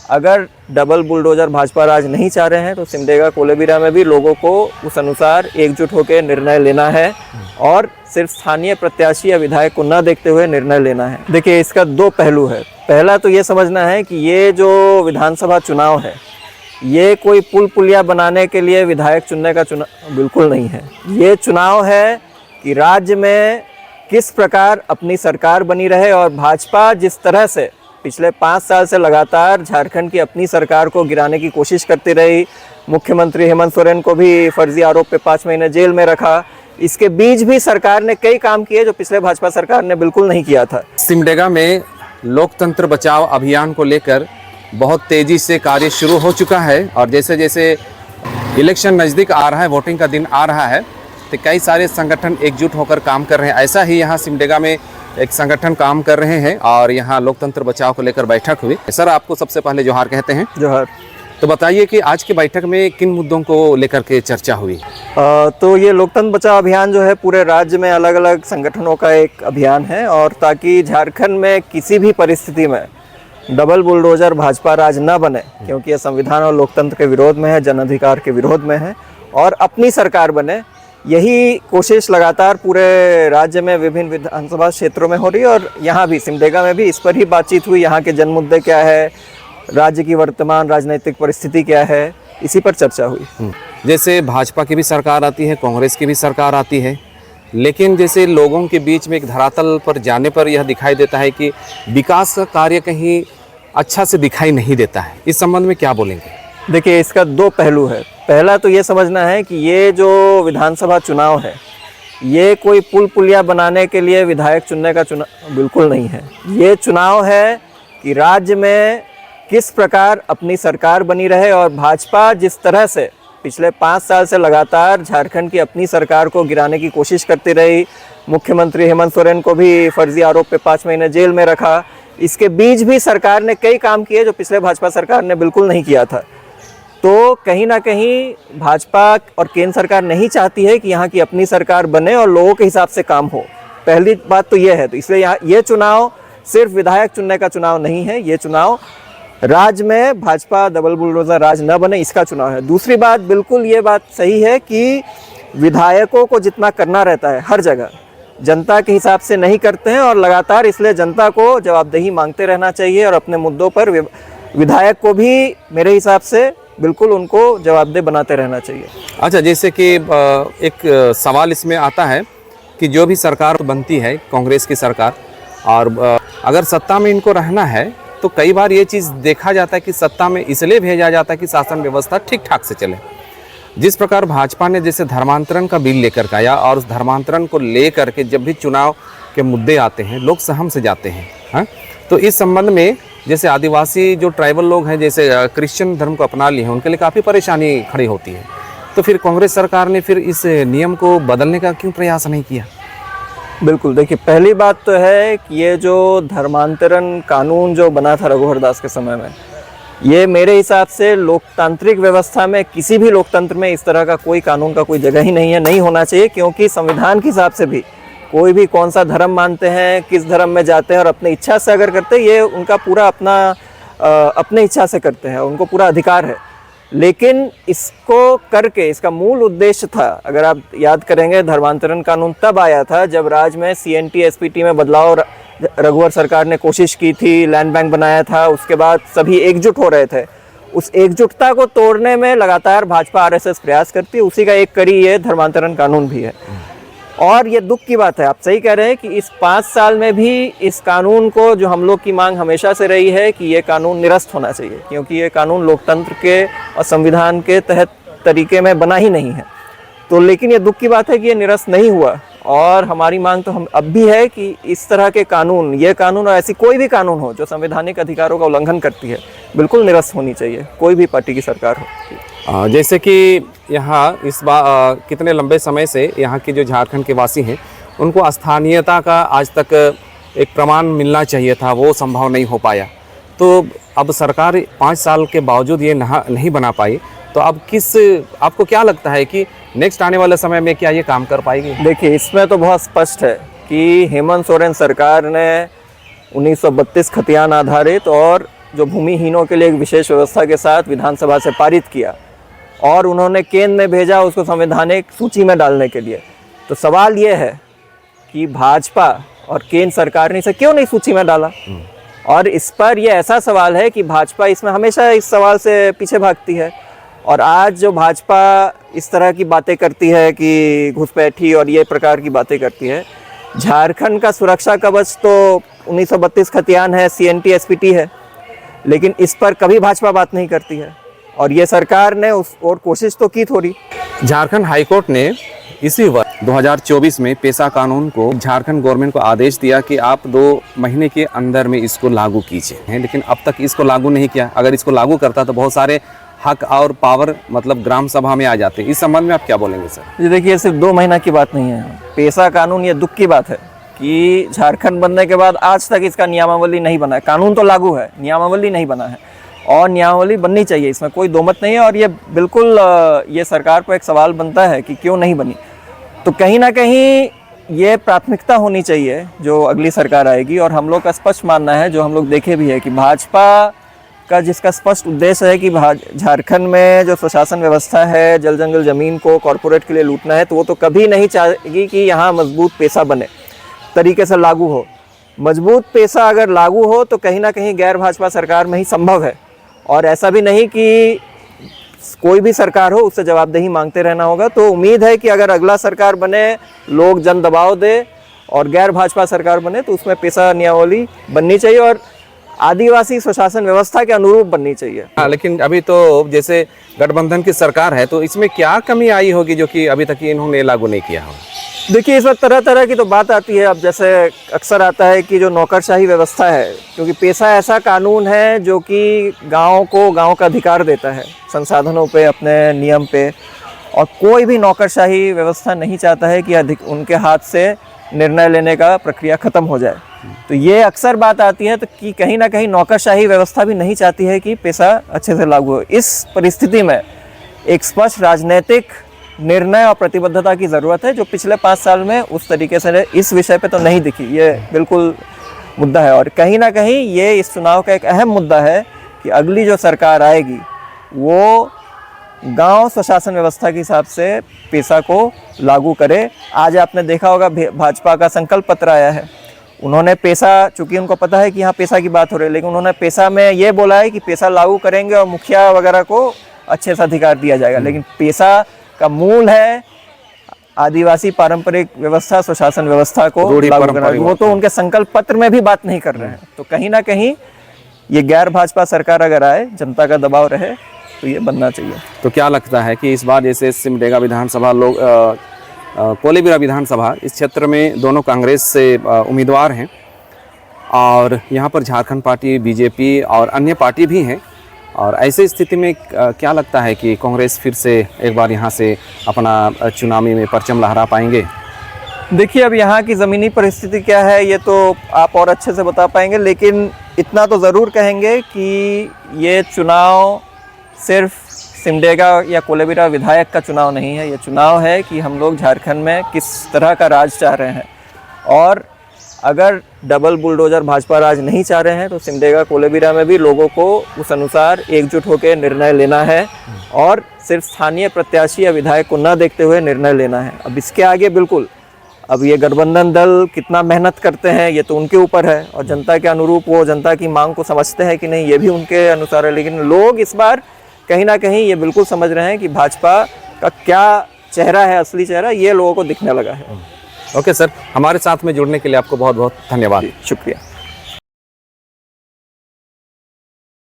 अगर double bulldozer Bhajpa राज नहीं चाह रहे हैं तो सिमडेगा कोलेबिरा में भी लोगों को उस अनुसार एकजुट होकर निर्णय लेना है और सिर्फ स्थानीय प्रत्याशी या विधायक को न देखते हुए निर्णय लेना है। देखिए, इसका दो पहलू है। पहला तो ये समझना है कि ये जो विधानसभा चुनाव है ये कोई पुल पुलिया बनाने के लिए विधायक चुनने का चुनाव बिल्कुल नहीं है। ये चुनाव है कि राज्य में किस प्रकार अपनी सरकार बनी रहे, और भाजपा जिस तरह से पिछले 5 साल से लगातार झारखंड की अपनी सरकार को गिराने की कोशिश करती रही, मुख्यमंत्री हेमंत सोरेन को भी फर्जी आरोप पे 5 महीने जेल में रखा, इसके बीच भी सरकार ने कई काम किए जो पिछले भाजपा सरकार ने बिल्कुल नहीं किया था। सिमडेगा में लोकतंत्र बचाओ अभियान को लेकर बहुत तेजी से कार्य शुरू हो चुका है और जैसे जैसे इलेक्शन नज़दीक आ रहा है, वोटिंग का दिन आ रहा है, तो कई सारे संगठन एकजुट होकर काम कर रहे हैं। ऐसा ही यहाँ सिमडेगा में एक संगठन काम कर रहे हैं और यहाँ लोकतंत्र बचाओ को लेकर बैठक हुई। सर, आपको सबसे पहले जोहार कहते हैं। जोहार। तो बताइए कि आज की बैठक में किन मुद्दों को लेकर के चर्चा हुई? तो ये लोकतंत्र बचाओ अभियान जो है पूरे राज्य में अलग अलग संगठनों का एक अभियान है, और ताकि झारखंड में किसी भी परिस्थिति में डबल बुलडोजर भाजपा राज न बने, क्योंकि ये संविधान और लोकतंत्र के विरोध में है, जन अधिकार के विरोध में है, और अपनी सरकार बने, यही कोशिश लगातार पूरे राज्य में विभिन्न विधानसभा क्षेत्रों में हो रही है। और यहाँ भी सिमडेगा में भी इस पर ही बातचीत हुई। यहाँ के जन मुद्दे क्या है, राज्य की वर्तमान राजनीतिक परिस्थिति क्या है, इसी पर चर्चा हुई। जैसे भाजपा की भी सरकार आती है, कांग्रेस की भी सरकार आती है, लेकिन जैसे लोगों के बीच में एक धरातल पर जाने पर यह दिखाई देता है कि विकास का कार्य कहीं अच्छा से दिखाई नहीं देता है। इस संबंध में क्या बोलेंगे? देखिए, इसका दो पहलू है। पहला तो ये समझना है कि ये जो विधानसभा चुनाव है ये कोई पुल पुलिया बनाने के लिए विधायक चुनने का चुनाव बिल्कुल नहीं है। ये चुनाव है कि राज्य में किस प्रकार अपनी सरकार बनी रहे, और भाजपा जिस तरह से पिछले 5 साल से लगातार झारखंड की अपनी सरकार को गिराने की कोशिश करती रही, मुख्यमंत्री हेमंत सोरेन को भी फर्जी आरोप पे 5 महीने जेल में रखा, इसके बीच भी सरकार ने कई काम किए जो पिछले भाजपा सरकार ने बिल्कुल नहीं किया था। तो कहीं ना कहीं भाजपा और केंद्र सरकार नहीं चाहती है कि यहाँ की अपनी सरकार बने और लोगों के हिसाब से काम हो। पहली बात तो ये है। तो इसलिए यहाँ ये चुनाव सिर्फ विधायक चुनने का चुनाव नहीं है, ये चुनाव राज्य में भाजपा डबल बुलडोजर राज न बने इसका चुनाव है। दूसरी बात, बिल्कुल ये बात सही है कि विधायकों को जितना करना रहता है हर जगह जनता के हिसाब से नहीं करते हैं, और लगातार इसलिए जनता को जवाबदेही मांगते रहना चाहिए, और अपने मुद्दों पर विधायक को भी मेरे हिसाब से बिल्कुल उनको जवाबदेह बनाते रहना चाहिए। अच्छा, जैसे कि एक सवाल इसमें आता है कि जो भी सरकार बनती है, कांग्रेस की सरकार, और अगर सत्ता में इनको रहना है तो कई बार ये चीज़ देखा जाता है कि सत्ता में इसलिए भेजा जाता है कि शासन व्यवस्था ठीक ठाक से चले। जिस प्रकार भाजपा ने जैसे धर्मांतरण का बिल लेकर के आया, और उस धर्मांतरण को लेकर के जब भी चुनाव के मुद्दे आते हैं लोग सहम से जाते हैं। हाँ, तो इस संबंध में जैसे आदिवासी जो ट्राइबल लोग हैं, जैसे क्रिश्चियन धर्म को अपना लिए हैं, उनके लिए काफ़ी परेशानी खड़ी होती है। तो फिर कांग्रेस सरकार ने फिर इस नियम को बदलने का क्यों प्रयास नहीं किया? बिल्कुल, देखिए, पहली बात तो है कि ये जो धर्मांतरण कानून जो बना था रघुवर दास के समय में, ये मेरे हिसाब से लोकतांत्रिक व्यवस्था में, किसी भी लोकतंत्र में इस तरह का कोई कानून का कोई जगह ही नहीं है, नहीं होना चाहिए। क्योंकि संविधान के हिसाब से भी कोई भी कौन सा धर्म मानते हैं, किस धर्म में जाते हैं, और अपनी इच्छा से अगर करते हैं, ये उनका पूरा अपना अपने इच्छा से करते हैं, उनको पूरा अधिकार है। लेकिन इसको करके इसका मूल उद्देश्य था, अगर आप याद करेंगे, धर्मांतरण कानून तब आया था जब राज्य में CNT SPT में बदलाव रघुवर सरकार ने कोशिश की थी, लैंड बैंक बनाया था, उसके बाद सभी एकजुट हो रहे थे। उस एकजुटता को तोड़ने में लगातार भाजपा RSS प्रयास करती है, उसी का एक कड़ी ये धर्मांतरण कानून भी है। और ये दुख की बात है, आप सही कह रहे हैं कि इस 5 साल में भी इस कानून को, जो हम लोग की मांग हमेशा से रही है कि ये कानून निरस्त होना चाहिए, क्योंकि ये कानून लोकतंत्र के और संविधान के तहत तरीके में बना ही नहीं है। तो लेकिन ये दुख की बात है कि ये निरस्त नहीं हुआ, और हमारी मांग तो हम अब भी है कि इस तरह के कानून, ये कानून और ऐसी कोई भी कानून हो जो संवैधानिक अधिकारों का उल्लंघन करती है, बिल्कुल निरस्त होनी चाहिए, कोई भी पार्टी की सरकार हो। जैसे कि यहाँ इस बार कितने लंबे समय से यहाँ के जो झारखंड के वासी हैं उनको स्थानीयता का आज तक एक प्रमाण मिलना चाहिए था, वो संभव नहीं हो पाया। तो अब सरकार 5 साल के बावजूद ये नहीं बना पाई, तो अब आपको क्या लगता है कि नेक्स्ट आने वाले समय में क्या ये काम कर पाएगी? देखिए, इसमें तो बहुत स्पष्ट है कि हेमंत सोरेन सरकार ने 1932 खतियान आधारित और जो भूमिहीनों के लिए एक विशेष व्यवस्था के साथ विधानसभा से पारित किया और उन्होंने केंद्र में भेजा उसको संवैधानिक सूची में डालने के लिए। तो सवाल ये है कि भाजपा और केंद्र सरकार ने इसे क्यों नहीं सूची में डाला। और इस पर यह ऐसा सवाल है कि भाजपा इसमें हमेशा इस सवाल से पीछे भागती है। और आज जो भाजपा इस तरह की बातें करती है कि घुसपैठी और ये प्रकार की बातें करती है, झारखंड का सुरक्षा कवच तो 1932 खतियान है, CNT SPT है, लेकिन इस पर कभी भाजपा बात नहीं करती है। और ये सरकार ने उस और कोशिश तो की थोड़ी। झारखंड हाईकोर्ट ने इसी वर्ष 2024 में पेशा कानून को झारखंड गवर्नमेंट को आदेश दिया कि आप 2 महीने के अंदर में इसको लागू कीजिए, लेकिन अब तक इसको लागू नहीं किया। अगर इसको लागू करता तो बहुत सारे हक और पावर मतलब ग्राम सभा में आ जाते। इस संबंध में आप क्या बोलेंगे सर? जी देखिए, सिर्फ 2 महीना की बात नहीं है। पेशा कानून, ये दुख की बात है कि झारखंड बनने के बाद आज तक इसका नियमावली नहीं बना है। कानून तो लागू है, नियमावली नहीं बना है, और नियमावली बननी चाहिए, इसमें कोई दो मत नहीं है। और ये बिल्कुल ये सरकार को एक सवाल बनता है कि क्यों नहीं बनी। तो कहीं ना कहीं ये प्राथमिकता होनी चाहिए जो अगली सरकार आएगी। और हम लोग का स्पष्ट मानना है, जो हम लोग देखे भी है, कि भाजपा का जिसका स्पष्ट उद्देश्य है कि झारखंड में जो स्वशासन व्यवस्था है, जल जंगल ज़मीन को कॉरपोरेट के लिए लूटना है, तो वो तो कभी नहीं चाहेगी कि यहाँ मजबूत पेशा बने, तरीके से लागू हो। मजबूत पेशा अगर लागू हो तो कहीं ना कहीं गैर भाजपा सरकार में ही संभव है। और ऐसा भी नहीं कि कोई भी सरकार हो उससे जवाबदेही मांगते रहना होगा। तो उम्मीद है कि अगर अगला सरकार बने, लोग जन दबाव दे और गैर भाजपा सरकार बने, तो उसमें पेशा नियमावली बननी चाहिए और आदिवासी स्वशासन व्यवस्था के अनुरूप बननी चाहिए। हाँ, लेकिन अभी तो जैसे गठबंधन की सरकार है, तो इसमें क्या कमी आई होगी जो कि अभी तक इन्होंने लागू नहीं किया हो? देखिए, इस वक्त तरह तरह की तो बात आती है। अब जैसे अक्सर आता है कि जो नौकरशाही व्यवस्था है, क्योंकि पेशा ऐसा कानून है जो कि गाँव को गाँव का अधिकार देता है संसाधनों पे, अपने नियम पे, और कोई भी नौकरशाही व्यवस्था नहीं चाहता है कि उनके हाथ से निर्णय लेने का प्रक्रिया ख़त्म हो जाए। तो ये अक्सर बात आती है तो कि कहीं ना कहीं नौकरशाही व्यवस्था भी नहीं चाहती है कि पेशा अच्छे से लागू हो। इस परिस्थिति में एक स्पष्ट राजनीतिक निर्णय और प्रतिबद्धता की ज़रूरत है, जो पिछले 5 साल में उस तरीके से इस विषय पे तो नहीं दिखी। ये बिल्कुल मुद्दा है। और कहीं ना कहीं ये इस चुनाव का एक अहम मुद्दा है कि अगली जो सरकार आएगी वो गांव स्वशासन व्यवस्था के हिसाब से पेशा को लागू करे। आज आपने देखा होगा भाजपा का संकल्प पत्र आया है। उन्होंने पेशा, चूँकि उनको पता है कि यहाँ पेशा की बात हो रही है, लेकिन उन्होंने पेशा में ये बोला है कि पेशा लागू करेंगे और मुखिया वगैरह को अच्छे से अधिकार दिया जाएगा। लेकिन पेशा का मूल है आदिवासी पारंपरिक व्यवस्था, स्वशासन व्यवस्था को लागू करना। वो तो उनके संकल्प पत्र में भी बात नहीं कर रहे हैं। तो कहीं ना कहीं ये गैर भाजपा सरकार अगर आए, जनता का दबाव रहे, तो ये बनना चाहिए। तो क्या लगता है कि इस बार जैसे सिमडेगा विधानसभा कोलेबिरा विधानसभा, इस क्षेत्र में दोनों कांग्रेस से उम्मीदवार हैं और यहाँ पर झारखंड पार्टी, बीजेपी और अन्य पार्टी भी हैं, और ऐसे स्थिति में क्या लगता है कि कांग्रेस फिर से एक बार यहाँ से अपना चुनावी में परचम लहरा पाएंगे? देखिए, अब यहाँ की ज़मीनी परिस्थिति क्या है ये तो आप और अच्छे से बता पाएंगे, लेकिन इतना तो ज़रूर कहेंगे कि ये चुनाव सिर्फ सिमडेगा या कोलेबिरा विधायक का चुनाव नहीं है। ये चुनाव है कि हम लोग झारखंड में किस तरह का राज चाह रहे हैं। और अगर डबल बुलडोजर भाजपा राज नहीं चाह रहे हैं तो सिमडेगा कोलेबिरा में भी लोगों को उस अनुसार एकजुट होकर निर्णय लेना है और सिर्फ स्थानीय प्रत्याशी या विधायक को न देखते हुए निर्णय लेना है। अब इसके आगे बिल्कुल, अब ये गठबंधन दल कितना मेहनत करते हैं ये तो उनके ऊपर है, और जनता के अनुरूप वो जनता की मांग को समझते हैं कि नहीं, ये भी उनके अनुसार है। लेकिन लोग इस बार कहीं ना कहीं ये बिल्कुल समझ रहे हैं कि भाजपा का क्या चेहरा है, असली चेहरा, ये लोगों को दिखने लगा है। ओके सर, हमारे साथ में जुड़ने के लिए आपको बहुत बहुत धन्यवाद। शुक्रिया।